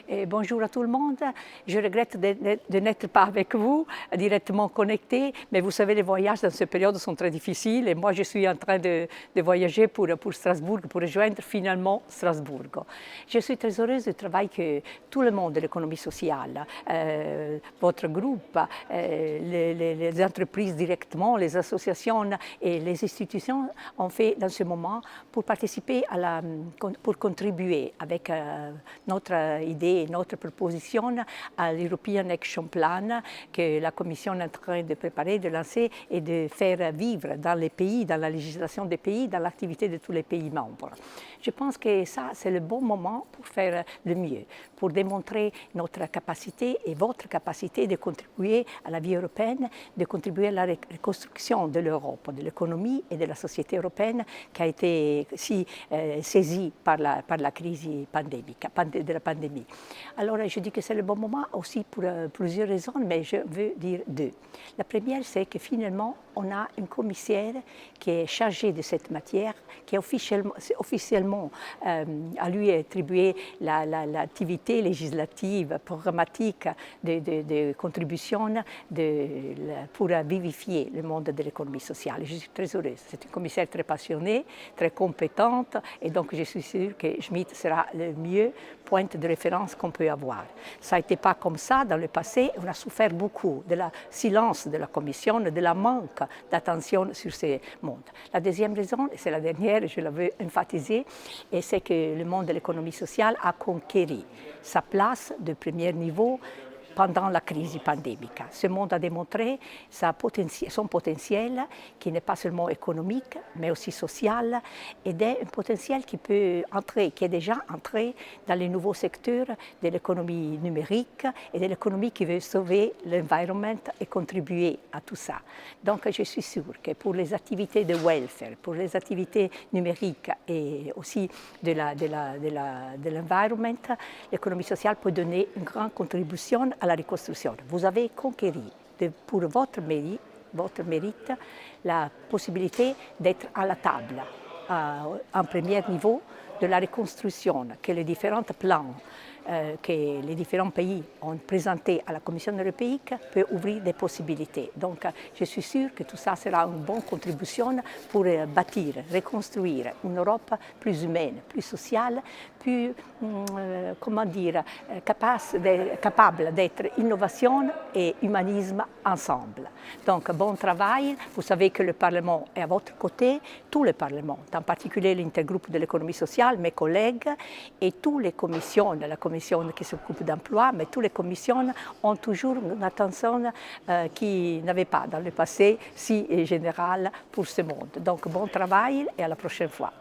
Et bonjour à tout le monde. Je regrette de n'être pas avec vous, directement connecté, mais vous savez, les voyages dans cette période sont très difficiles et moi je suis en train de voyager pour Strasbourg, pour rejoindre finalement Strasbourg. Je suis très heureuse du travail que tout le monde de l'économie sociale, votre groupe, les entreprises directement, les associations et les institutions ont fait dans ce moment pour participer pour contribuer avec notre idée, notre proposition à l'European Action Plan que la Commission est en train de préparer, de lancer et de faire vivre dans les pays, dans la législation des pays, dans l'activité de tous les pays membres. Je pense que ça, c'est le bon moment pour faire le mieux, pour démontrer notre capacité et votre capacité de contribuer à la vie européenne, de contribuer à la reconstruction de l'Europe, de l'économie et de la société européenne qui a été si saisie par la crise pandémique, de la pandémie. Alors, je dis que c'est le bon moment aussi pour plusieurs raisons, mais je veux dire deux. La première, c'est que finalement, on a une commissaire qui est chargée de cette matière, qui est officiellement à lui attribué l'activité législative, programmatique de contribution pour vivifier le monde de l'économie sociale. Je suis très heureuse. C'est une commissaire très passionnée, très compétente, et donc je suis sûre que Schmid sera le mieux point de référence qu'on peut avoir. Ça n'a été pas comme ça dans le passé. On a souffert beaucoup de la silence de la Commission, de la manque d'attention sur ce monde. La deuxième raison, et c'est la dernière, je la veux emphasiser, et c'est que le monde de l'économie sociale a conquéri sa place de premier niveau pendant la crise pandémique. Ce monde a démontré son potentiel qui n'est pas seulement économique, mais aussi social, et un potentiel qui peut entrer, qui est déjà entré dans les nouveaux secteurs de l'économie numérique et de l'économie qui veut sauver l'environnement et contribuer à tout ça. Donc je suis sûre que pour les activités de welfare, pour les activités numériques et aussi de l'environnement, l'économie sociale peut donner une grande contribution à la reconstruction. Vous avez conquéri pour votre mérite la possibilité d'être à la table, en premier niveau, de la reconstruction, que les différents plans que les différents pays ont présentés à la Commission européenne peut ouvrir des possibilités. Donc, je suis sûre que tout ça sera une bonne contribution pour bâtir, reconstruire une Europe plus humaine, plus sociale, plus, comment dire, capable d'être innovation et humanisme ensemble. Donc, bon travail. Vous savez que le Parlement est à votre côté, tous les parlements, en particulier l'intergroupe de l'économie sociale, mes collègues et toutes les commissions, la commission qui s'occupe d'emploi, mais toutes les commissions ont toujours une attention qui n'avait pas dans le passé si générale pour ce monde. Donc bon travail et à la prochaine fois.